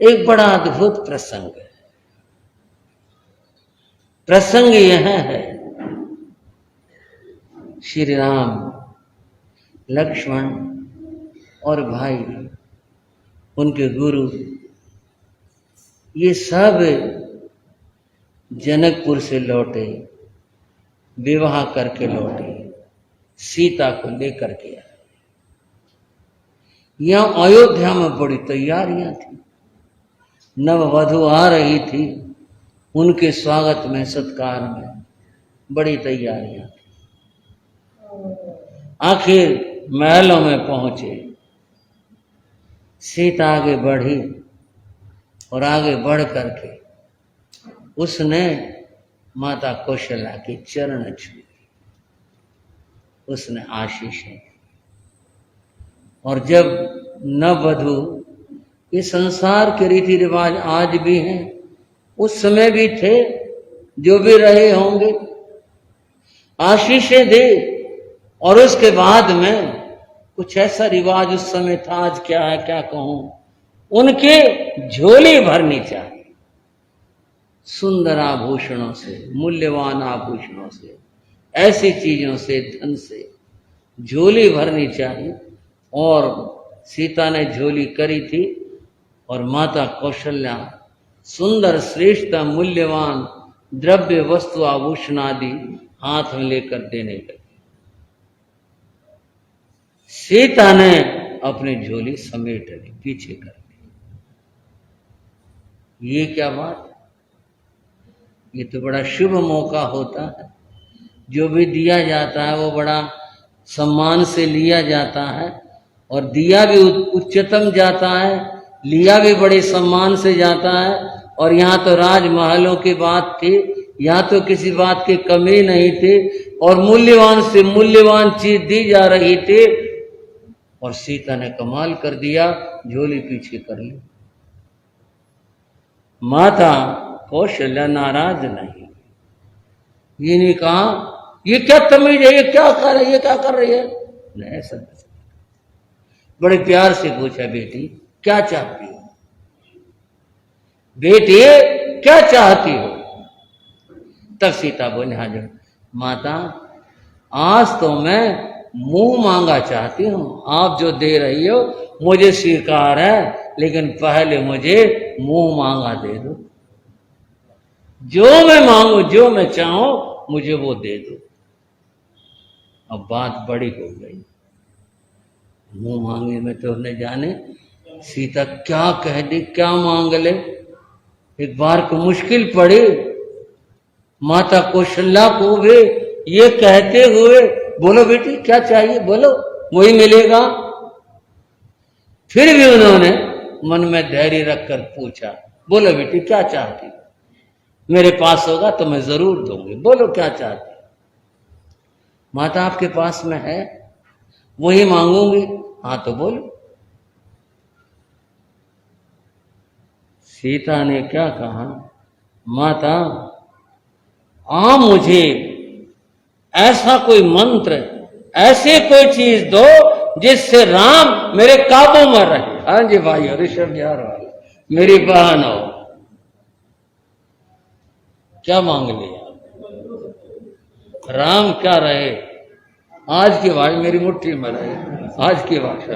एक बड़ा अद्भुत प्रसंग है। प्रसंग यह है, श्री राम, लक्ष्मण और भाई, उनके गुरु, ये सब जनकपुर से लौटे, विवाह करके लौटे, सीता को लेकर के आए। यहां अयोध्या में बड़ी तैयारियां थी, नववधु आ रही थी, उनके स्वागत में, सत्कार में बड़ी तैयारियां थी। आखिर महलों में पहुंचे, सीता आगे बढ़ी और आगे बढ़ करके उसने माता कौशल्या के चरण छुए, उसने आशीषें। और जब नववधु, ये संसार के रीति रिवाज आज भी हैं, उस समय भी थे, जो भी रहे होंगे, आशीषें दे। और उसके बाद में कुछ ऐसा रिवाज उस समय था, आज क्या है क्या कहूं, उनके झोली भरनी चाहिए, सुंदर आभूषणों से, मूल्यवान आभूषणों से, ऐसी चीजों से, धन से झोली भरनी चाहिए। और सीता ने झोली करी थी और माता कौशल्या सुंदर, श्रेष्ठ, मूल्यवान द्रव्य, वस्तु, आभूषण आदि हाथ में लेकर देने लगी। सीता ने अपनी झोली समेट ली, पीछे कर ली। ये क्या बात? ये तो बड़ा शुभ मौका होता है, जो भी दिया जाता है वो बड़ा सम्मान से लिया जाता है, और दिया भी उच्चतम जाता है, लिया भी बड़े सम्मान से जाता है। और यहाँ तो राजमहलों की बात थी, यहाँ तो किसी बात की कमी नहीं थी, और मूल्यवान से मूल्यवान चीज दी जा रही थी। और सीता ने कमाल कर दिया, झोली पीछे कर ली। माता कौशल्या नाराज नहीं, ये नहीं कहा ये क्या तमीज है, ये क्या कर रही है, क्या कर रही है, नहीं, ऐसा नहीं। बड़े प्यार से पूछा, बेटी क्या चाहती हो, बेटी क्या चाहती हो? तब सीता बोली, हाजिर माता, आज तो मैं मुंह मांगा चाहती हूं, आप जो दे रही हो मुझे स्वीकार है, लेकिन पहले मुझे मुंह मांगा दे दो, जो मैं मांगू, जो मैं चाहूं मुझे वो दे दो। अब बात बड़ी हो गई, मुंह मांगे में तो न जाने सीता क्या कह दी, क्या मांग ले। एक बार को मुश्किल पड़ी माता कौशल्या को भी ये कहते हुए, बोलो बेटी क्या चाहिए, बोलो वही मिलेगा। फिर भी उन्होंने मन में धैर्य रखकर पूछा, बोलो बेटी क्या चाहती, मेरे पास होगा तो मैं जरूर दूंगी, बोलो क्या चाहती। माता आपके पास में है, वही मांगूंगी। हाँ तो बोलो। सीता ने क्या कहा, माता आप मुझे ऐसा कोई मंत्र, ऐसी कोई चीज दो जिससे राम मेरे काबू में रहे। हाँ जी भाई, ऋषभ यार वाले, मेरी बहन हो, क्या मांग लिया, राम क्या रहे, आज की भाषा मेरी मुट्ठी में रहे, आज की भाषा।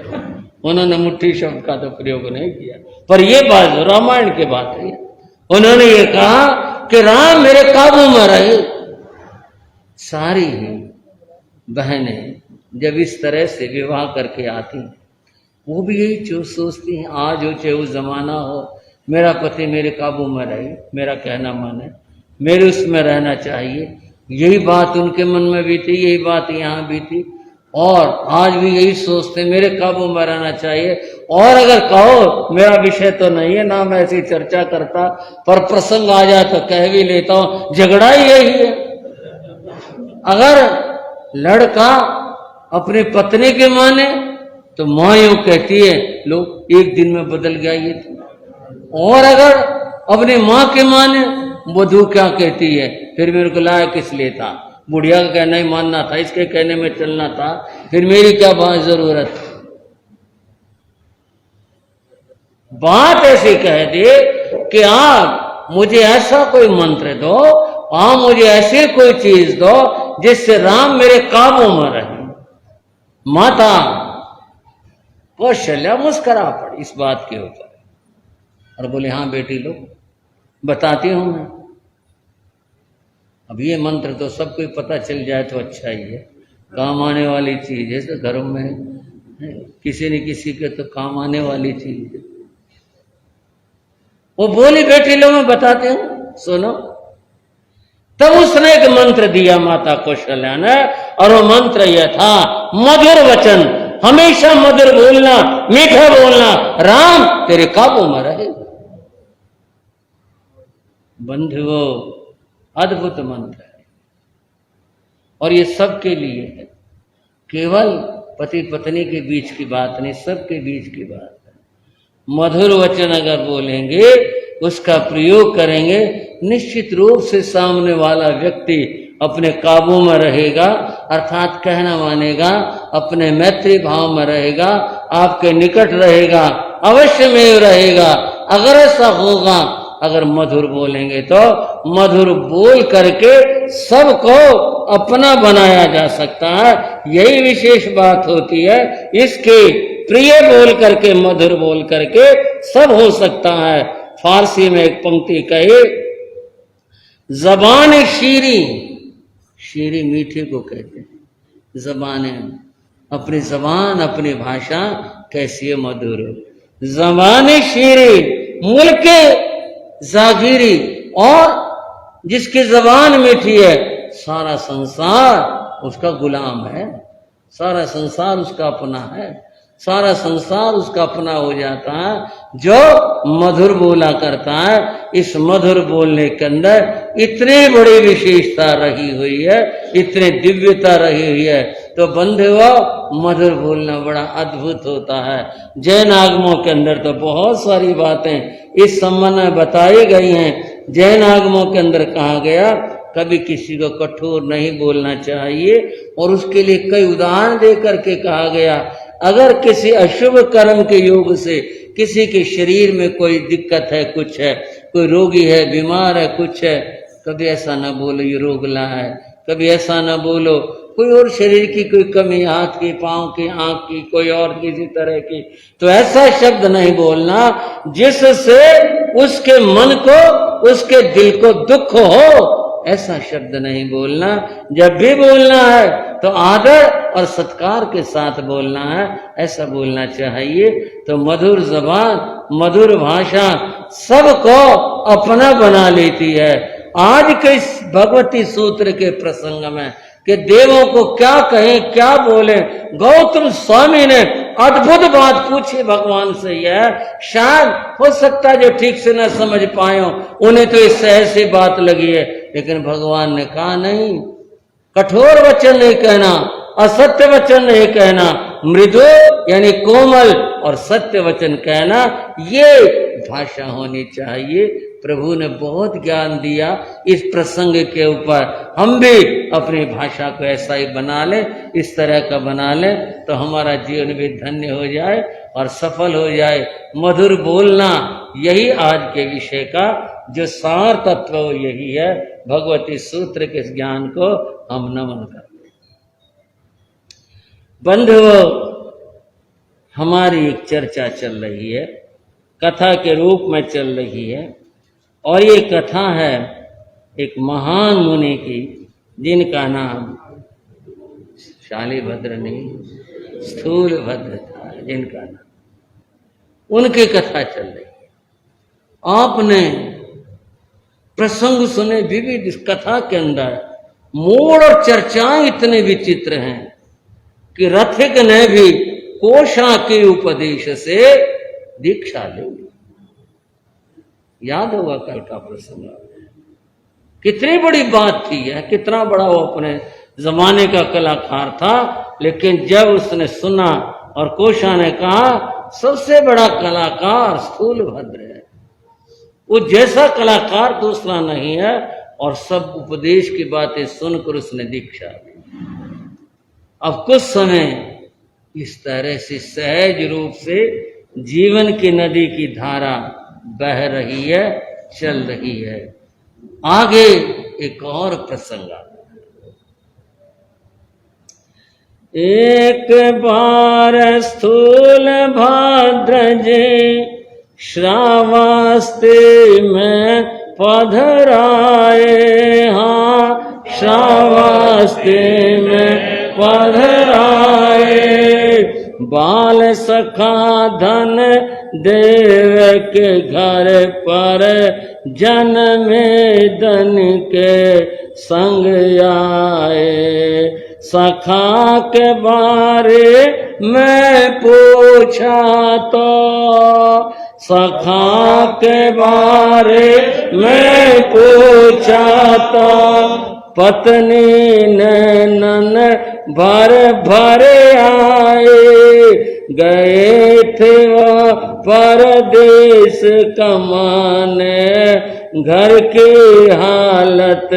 उन्होंने मुट्ठी शब्द का तो प्रयोग नहीं किया, पर यह बात रामायण की बात है। उन्होंने ये कहा कि राम मेरे काबू में रहे। सारी बहनें जब इस तरह से विवाह करके आती, वो भी यही सोचती हैं, आज हो चाहे वो जमाना हो, मेरा पति मेरे काबू में रहे, मेरा कहना माने, मेरे उसमें रहना चाहिए। यही बात उनके मन में भी थी, यही बात यहाँ भी थी, और आज भी यही सोचते, मेरे काबू में रहना चाहिए। और अगर कहो, मेरा विषय तो नहीं है, ना मैं ऐसी चर्चा करता, पर प्रसंग आ जाए तो कह भी लेता हूं, झगड़ा ही यही है। अगर लड़का अपनी पत्नी के माने तो मां यूं कहती है, लो एक दिन में बदल गया ये तो। और अगर अपनी मां के माने, वधू क्या कहती है, फिर मेरे को लाया किस लिए था, बुढ़िया का कहना ही मानना था, इसके कहने में चलना था, फिर मेरी क्या बात जरूरत। बात ऐसी कह दे कि आप मुझे ऐसा कोई मंत्र दो, आप मुझे ऐसी कोई चीज दो जिससे राम मेरे काबू में रहे। माता कौशल्या मुस्कुरा पड़ी इस बात के ऊपर और बोले, हाँ बेटी लो, बताती हूं मैं। अब ये मंत्र तो सबको पता चल जाए तो अच्छा ही है, काम आने वाली चीज है। तो घरों में किसी न किसी के तो काम आने वाली चीज है। वो बोली, बेटी लो मैं बताती हूं, सुनो। तब उसने एक मंत्र दिया माता कौशल्या ने, और वो मंत्र यह था, मधुर वचन, हमेशा मधुर बोलना, मीठा बोलना, राम तेरे काबू में रहेगा। बंधुओं, अद्भुत मंत्र है और ये सबके लिए है, केवल पति पत्नी के बीच की बात नहीं, सबके बीच की बात है। मधुर वचन अगर बोलेंगे, उसका प्रयोग करेंगे, निश्चित रूप से सामने वाला व्यक्ति अपने काबू में रहेगा, अर्थात कहना मानेगा, अपने मैत्री भाव में रहेगा, आपके निकट रहेगा, अवश्य में रहेगा। अगर ऐसा होगा, अगर मधुर बोलेंगे तो मधुर बोल करके सबको अपना बनाया जा सकता है। यही विशेष बात होती है इसके, प्रिय बोल करके, मधुर बोल करके सब हो सकता है। फारसी में एक पंक्ति कही, जबान शीरी, शीरी मीठे को कहते हैं, जबान, अपनी जबान, अपनी भाषा कैसी है, मधुर। जबान शीरी, मुल्क जागीरी, और जिसकी जबान मीठी है, सारा संसार उसका गुलाम है, सारा संसार उसका अपना है, सारा संसार उसका अपना हो जाता है जो मधुर बोला करता है। इस मधुर बोलने के अंदर इतनी बड़ी विशेषता रही हुई है, इतनी दिव्यता रही हुई है। तो बंधुओं, मधुर बोलना बड़ा अद्भुत होता है। जैन आगमों के अंदर तो बहुत सारी बातें इस संबंध में बताई गई हैं। जैन आगमों के अंदर कहा गया, कभी किसी को कठोर नहीं बोलना चाहिए, और उसके लिए कई उदाहरण दे करके कहा गया, अगर किसी अशुभ कर्म के योग से किसी के शरीर में कोई दिक्कत है, कुछ है, कोई रोगी है, बीमार है, कुछ है, कभी ऐसा ना बोलो ये रोग ला है, कभी ऐसा ना बोलो कोई और शरीर की कोई कमी, हाथ की, पांव की, आंख की, कोई और किसी तरह की, तो ऐसा शब्द नहीं बोलना जिससे उसके मन को, उसके दिल को दुख हो। ऐसा शब्द नहीं बोलना। जब भी बोलना है तो आदर और सत्कार के साथ बोलना है, ऐसा बोलना चाहिए। तो मधुर जबान, मधुर भाषा सबको अपना बना लेती है। आज के इस भगवती सूत्र के प्रसंग में कि देवों को क्या कहें, क्या बोले, गौतम स्वामी ने अद्भुत बात पूछी भगवान से। यह शायद हो सकता है जो ठीक से न समझ पाए हो, उन्हें तो इस सहज सी बात लगी है, लेकिन भगवान ने कहा नहीं, कठोर वचन नहीं कहना, असत्य वचन नहीं कहना, मृदु यानी कोमल और सत्य वचन कहना, ये भाषा होनी चाहिए। प्रभु ने बहुत ज्ञान दिया इस प्रसंग के ऊपर। हम भी अपनी भाषा को ऐसा ही बना लें, इस तरह का बना लें, तो हमारा जीवन भी धन्य हो जाए और सफल हो जाए। मधुर बोलना, यही आज के विषय का जो सार तत्व यही है। भगवती सूत्र के ज्ञान को हम नमन करते हैं। बंधुओं, हमारी एक चर्चा चल रही है, कथा के रूप में चल रही है, और ये कथा है एक महान मुनि की, जिनका नाम शालिभद्र नहीं, स्थूलभद्र था जिनका नाम। उनकी कथा चल रही है। आपने प्रसंग सुने विविध। इस कथा के अंदर मोड़ और चर्चाएं इतने विचित्र हैं कि रथिक ने भी कोशा के उपदेश से दीक्षा ली। याद होगा कल का प्रसंग, कितनी बड़ी बात थी है, कितना बड़ा वो अपने जमाने का कलाकार था, लेकिन जब उसने सुना और कोशा ने कहा सबसे बड़ा कलाकार स्थूलभद्र है, वो जैसा कलाकार दूसरा नहीं है, और सब उपदेश की बातें सुनकर उसने दीक्षा ली। अब कुछ समय इस तरह से सहज रूप से जीवन की नदी की धारा बह रही है, चल रही है। आगे एक और प्रसंग आता है। एक बार स्थूल भाद्र जी श्रावस्ती में पधराए, हाँ श्रावस्ती में पधराए। बाल सखा धन देव के घर पर जन्मे धन के संग आए। सखा के बारे में पूछा तो, सखा के बारे में पूछा तो, पत्नी नैनन भर भर आए। गए थे वो परदेश कमाने, घर की हालत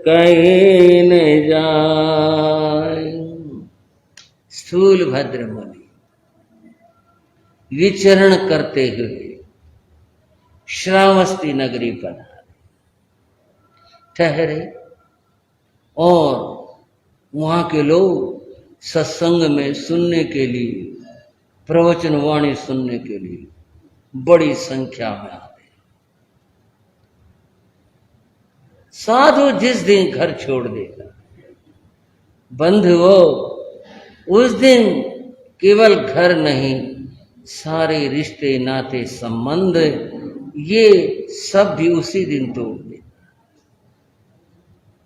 कहीं न जाए। स्थूल भद्र मुनि विचरण करते हुए श्रावस्ती नगरी पर ठहरे और वहां के लोग सत्संग में सुनने के लिए, प्रवचन वाणी सुनने के लिए बड़ी संख्या में आते। साधु जिस दिन घर छोड़ देगा, बंधुओं उस दिन केवल घर नहीं, सारे रिश्ते नाते संबंध ये सब भी उसी दिन तोड़ देता।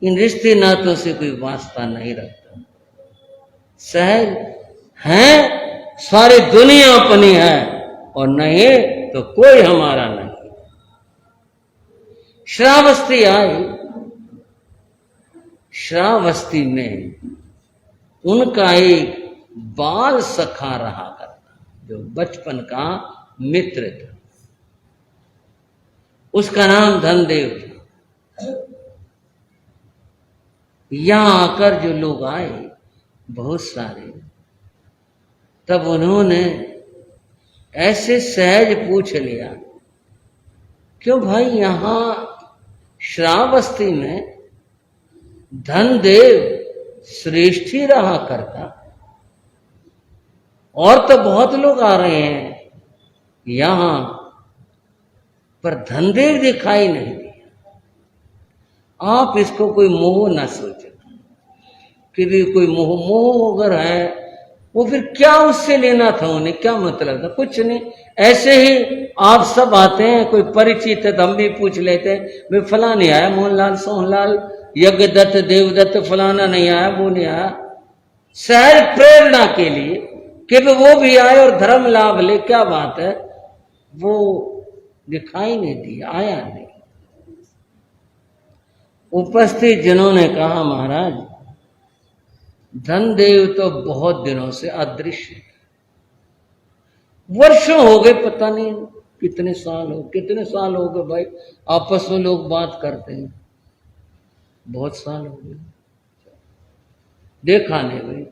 इन रिश्ते नातों से कोई वास्ता नहीं रखता। सहज है, सारी दुनिया अपनी है, और नहीं तो कोई हमारा नहीं। श्रावस्ती आई। श्रावस्ती में उनका एक बाल सखा रहा करता, जो बचपन का मित्र था। उसका नाम धनदेव था। यहां आकर जो लोग आए बहुत सारे, तब उन्होंने ऐसे सहज पूछ लिया, क्यों भाई यहां श्रावस्ती में धनदेव श्रेष्ठ ही रहा करता, और तो बहुत लोग आ रहे हैं यहां, पर धनदेव दिखाई नहीं दिया। आप इसको कोई मोह न सोचे कि भी कोई मोह अगर है, वो फिर क्या उससे लेना था, उन्हें क्या मतलब था? कुछ नहीं, ऐसे ही आप सब आते हैं, कोई परिचित है तो हम भी पूछ लेते हैं, वे फला नहीं आया, मोहनलाल सोहनलाल यज्ञदत्त देवदत्त फलाना नहीं आया, वो नहीं आया। सहज प्रेरणा के लिए कि वो भी आए और धर्म लाभ ले, क्या बात है? वो दिखाई नहीं दिया, आया नहीं। उपस्थित जिन्होंने कहा, महाराज धनदेव तो बहुत दिनों से अदृश्य है, वर्षों हो गए, पता नहीं कितने साल हो गए भाई, आपस में लोग बात करते हैं, बहुत साल हो गए, देखा नहीं भाई।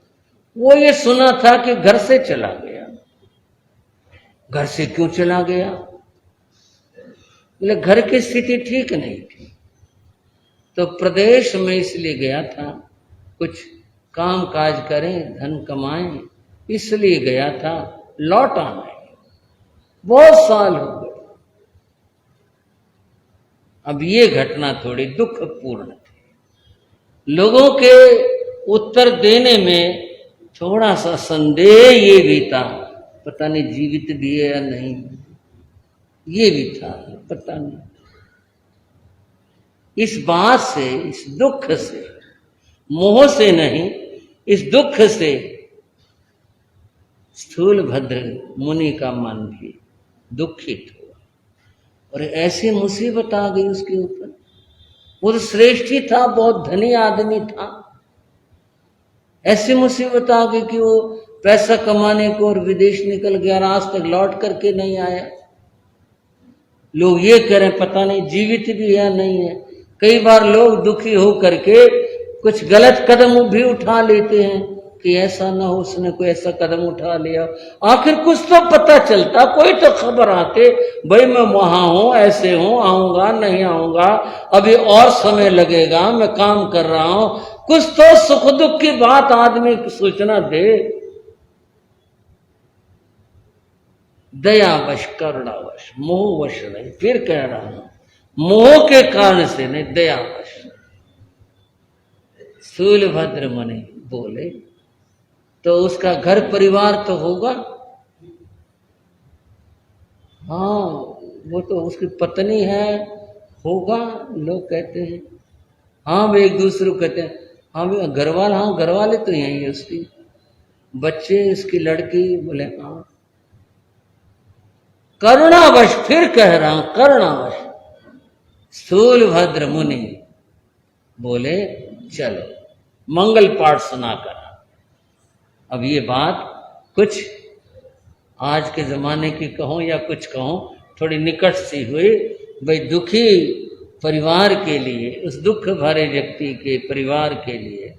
वो ये सुना था कि घर से चला गया। घर से क्यों चला गया? बोले घर की स्थिति ठीक नहीं थी, तो प्रदेश में इसलिए गया था, कुछ काम काज करें, धन कमाएं, इसलिए गया था, लौट आना है। बहुत साल हो गए। अब ये घटना थोड़ी दुखपूर्ण थी। लोगों के उत्तर देने में थोड़ा सा संदेह ये भी था, पता नहीं जीवित भी है या नहीं, ये भी था, पता नहीं। इस बात से, इस दुख से, मोह से नहीं, इस दुख से स्थूल भद्र मुनि का मन भी दुखित हुआ, और ऐसी मुसीबत आ गई उसके ऊपर। वो तो श्रेष्ठ ही था, बहुत धनी आदमी था, ऐसी मुसीबत आ गई कि वो पैसा कमाने को और विदेश निकल गया, आज तक लौट करके नहीं आया। लोग ये कह रहे हैं पता नहीं जीवित भी है या नहीं है। कई बार लोग दुखी हो करके कुछ गलत कदम भी उठा लेते हैं कि ऐसा ना हो उसने कोई ऐसा कदम उठा लिया। आखिर कुछ तो पता चलता, कोई तो खबर आते, भाई मैं वहां हूं, ऐसे हूं, आऊंगा नहीं आऊंगा, अभी और समय लगेगा, मैं काम कर रहा हूं, कुछ तो सुख दुख की बात आदमी की सूचना दे। दयावश, करुणावश, मोहवश नहीं। फिर कह रहा हूं, मोह के कारण से नहीं, दयावश। शूलभद्र मुनि बोले, तो उसका घर परिवार तो होगा? हाँ, वो तो उसकी पत्नी है, होगा, लोग कहते हैं। हाँ वे एक दूसरे को कहते हैं, हाँ भैया घरवाला, हाँ घरवाले तो यही है उसकी, बच्चे, उसकी लड़की, बोले हाँ। करुणावश, फिर कह रहा हूं करुणावश, शूलभद्र मुनि बोले चलो मंगल पाठ सुना कर। अब ये बात कुछ आज के जमाने की कहूं या कुछ कहूं, थोड़ी निकट सी हुई। भाई दुखी परिवार के लिए, उस दुख भरे व्यक्ति के परिवार के लिए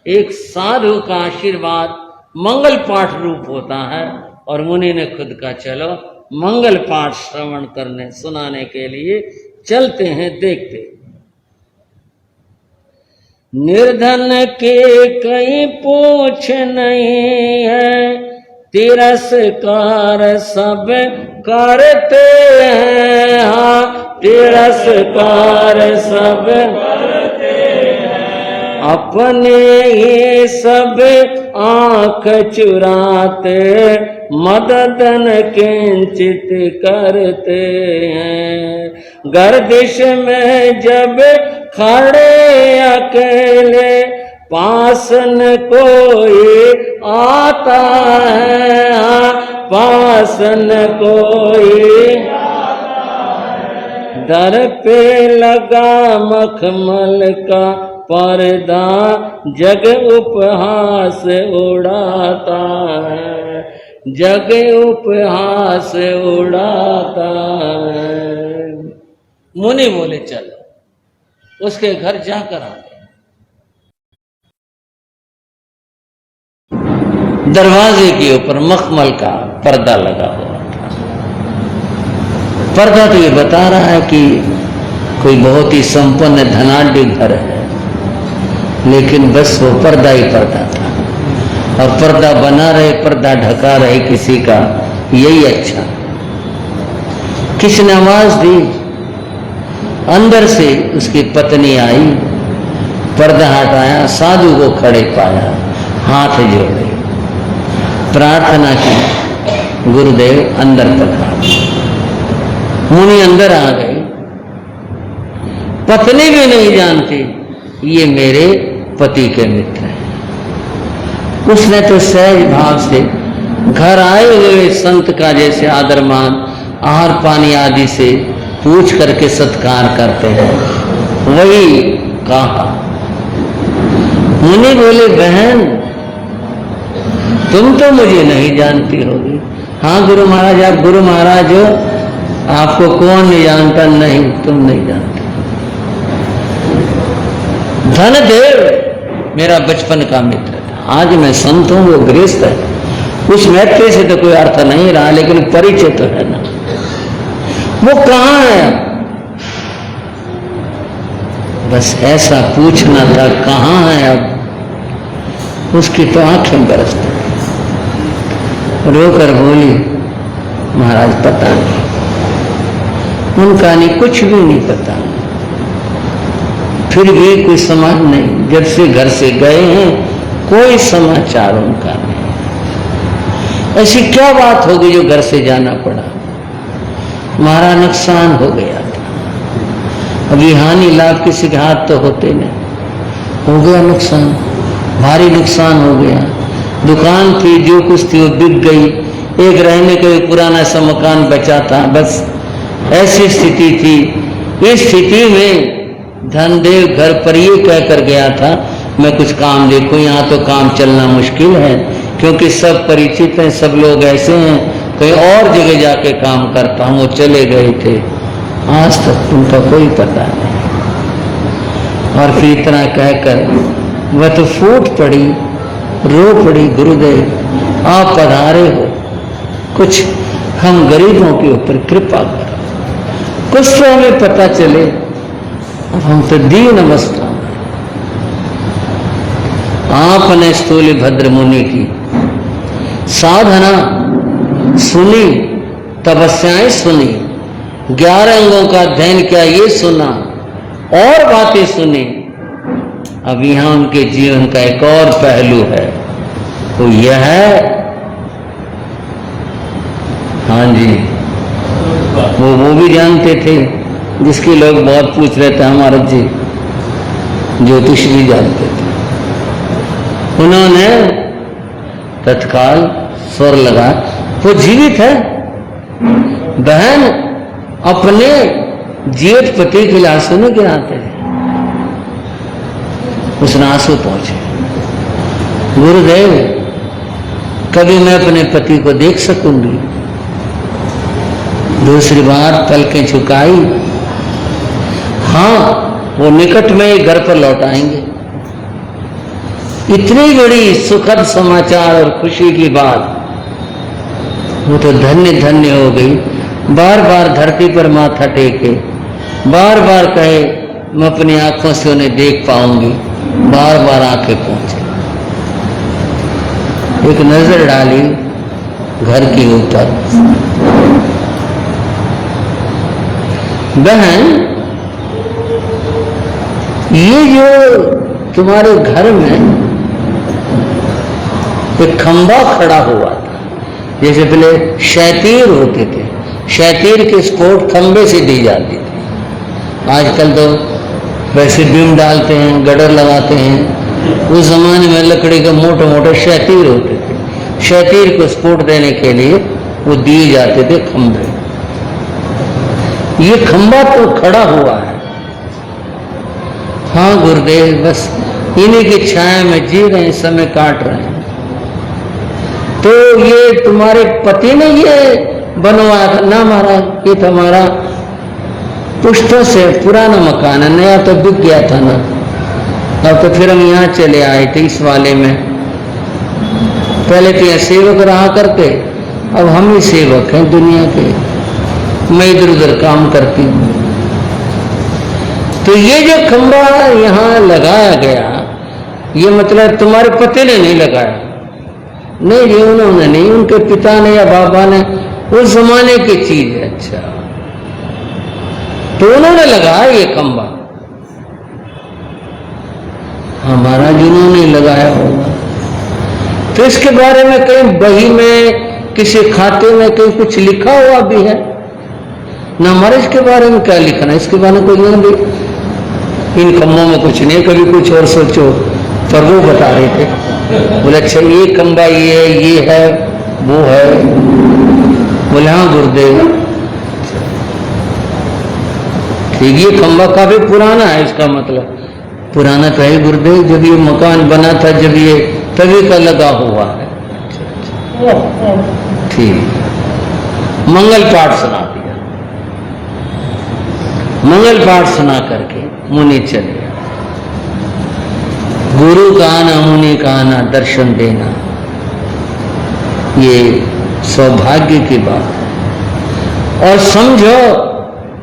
एक साधु का आशीर्वाद मंगल पाठ रूप होता है। और मुनि ने खुद का चलो मंगल पाठ श्रवण करने सुनाने के लिए चलते हैं, देखते। निर्धन के कहीं पूछ नहीं है, तिरस्कार सब करते हैं। हाँ, तिरस्कार सब करते हैं। अपने ही सब आंख चुराते, मददन किंचित करते हैं। गर्दिश में जब खड़े अकेले, पास न कोई आता है। पास न कोई आता है। दर पे लगा मखमल का पर्दा, जग उपहास उड़ाता है। जग उपहास उड़ाता है। मुनि बोले चलो उसके घर जाकर आ गए। दरवाजे के ऊपर मखमल का पर्दा लगा हुआ था। पर्दा तो ये बता रहा है कि कोई बहुत ही संपन्न धनाढ्य घर है, लेकिन बस वो पर्दा ही पर्दा था। और पर्दा बना रहे, पर्दा ढका रहे किसी का, यही अच्छा। किसने आवाज दी? अंदर से उसकी पत्नी आई, पर्दा हटाया, साधु को खड़े पाया, हाथ जोड़े, प्रार्थना की, गुरुदेव अंदर पधारो। मुनि अंदर आ गए। पत्नी भी नहीं जानती ये मेरे पति के मित्र हैं। उसने तो सहज भाव से घर आए हुए संत का जैसे आदर मान, आहार पानी आदि से पूछ करके सत्कार करते हैं, वही कहा। मुनि बोले, बहन तुम तो मुझे नहीं जानती होगी। हाँ गुरु महाराज, आप गुरु महाराज हो, आपको कौन नहीं जानता? नहीं, तुम नहीं जानते। धनदेव मेरा बचपन का मित्र था, आज मैं संत हूं, वो गृहस्थ है। उस मैत्री से तो कोई अर्थ नहीं रहा, लेकिन परिचय तो है ना। वो कहाँ है? बस ऐसा पूछना था, कहाँ है अब? उसकी तो आंखें बरसती, रोकर बोली, महाराज पता नहीं, उनका नहीं, कुछ भी नहीं पता। फिर भी कोई समझ नहीं, जब से घर से गए हैं कोई समाचार उनका नहीं। ऐसी क्या बात होगी जो घर से जाना पड़ा? हमारा नुकसान हो गया था। अभी हानि लाभ किसी के हाथ तो होते नहीं, हो गया नुकसान, भारी नुकसान हो गया। दुकान थी, जो कुछ थी वो बिक गई। एक रहने का भी पुराना सा मकान बचा था, बस ऐसी स्थिति थी। इस स्थिति में धनदेव घर पर ये कहकर गया था, मैं कुछ काम देखूं, यहाँ तो काम चलना मुश्किल है, क्योंकि सब परिचित हैं, सब लोग ऐसे हैं, कहीं और जगह जाके काम करता हूँ। वो चले गए थे, आज तक उनका कोई पता नहीं। और फिर इतना कहकर वह तो फूट पड़ी, रो पड़ी, गुरुदेव आप पधारे हो, कुछ हम गरीबों के ऊपर कृपा करो, कुछ तो हमें पता चले, अब हम तो दीन अवस्था में। आपने स्थूल भद्र मुनि की साधना सुनी, तपस्याएं सुनी, 11 अंगों का अध्ययन किया, ये सुना और बातें सुनी। अब यहां उनके जीवन का एक और पहलू है, तो यह है, हाँ जी, वो भी जानते थे जिसके लोग बहुत पूछ रहे थे, हमारे जी ज्योतिष भी जानते थे। उन्होंने तत्काल स्वर लगा, वो जीवित है। बहन अपने जेठ पति के लिए आंसू नहीं गिराते हैं, उसने आंसू पहुंचे, गुरुदेव कभी मैं अपने पति को देख सकूंगी? दूसरी बार पलकें झुकाई, हाँ वो निकट में ही घर पर लौट आएंगे। इतनी बड़ी सुखद समाचार और खुशी की बात, वो तो धन्य धन्य हो गई। बार बार धरती पर माथा टेके, बार बार कहे मैं अपनी आंखों से उन्हें देख पाऊंगी, बार बार आंखें पहुंचे। एक नजर डाली घर के ऊपर, बहन ये जो तुम्हारे घर में एक खंबा खड़ा हुआ था, जैसे पहले शैतीर होते थे, शैतीर के स्पोर्ट खंबे से दी जाती थी। आजकल तो वैसे बीम डालते हैं, गडर लगाते हैं। उस जमाने में लकड़ी के मोटे मोटे शैतीर होते थे, शैतीर को स्पोर्ट देने के लिए वो दिए जाते थे खंबे। ये खंबा तो खड़ा हुआ है, हाँ गुरुदेव बस इन्हीं की छाया में जी रहे हैं, समय काट रहे हैं। तो ये तुम्हारे पति ने ये बनवाया था? ना महाराज, ये तो हमारा पुश्तों से पुराना मकान है, नया तो बिक गया था ना, अब तो फिर हम यहाँ चले आए थे इस वाले में। पहले तो यहाँ सेवक रहा करते, अब हम ही सेवक हैं दुनिया के, मैं इधर उधर काम करती हूँ। तो ये जो खंबा यहाँ लगाया गया, ये मतलब तुम्हारे पति ने नहीं लगाया? नहीं जी, उन्होंने नहीं, उनके पिता ने या बाबा ने, उस जमाने की चीज है। अच्छा, तो उन्होंने लगाया ये खंबा? हमारा जिन्होंने लगाया होगा। तो इसके बारे में कहीं बही में, किसी खाते में कहीं कुछ लिखा हुआ भी है ना? हमारे इसके बारे में क्या लिखना है, इसके बारे में कोई नहीं भी। इन खंभों में कुछ नहीं, कभी कुछ और सोचो। पर वो बता रहे थे, बोले अच्छा ये खंबा ये है वो है। बोले हाँ गुरुदेव, ठीक, ये खंबा काफी पुराना है। इसका मतलब पुराना तो है गुरुदेव, जब ये मकान बना था, जब ये तभी का लगा हुआ है। ठीक, मंगल पाठ सुना दिया। मंगल पाठ सुना करके मुनि चले। गुरु का आना, मुनि का आना, दर्शन देना, ये सौभाग्य की बात है। और समझो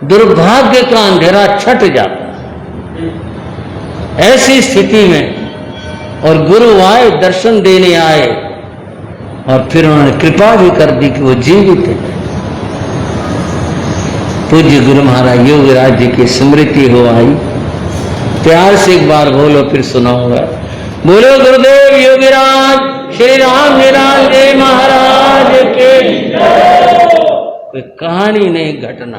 दुर्भाग्य का अंधेरा छट जाता है ऐसी स्थिति में। और गुरु आए, दर्शन देने आए, और फिर उन्होंने कृपा भी कर दी कि वो जीवित है। पूज्य गुरु महाराज योगीराज जी की स्मृति हो आई। प्यार से एक बार बोलो, फिर सुनाऊंगा। बोलो गुरुदेव योगीराज श्री राम निराल जी महाराज के। कोई कहानी नहीं, घटना।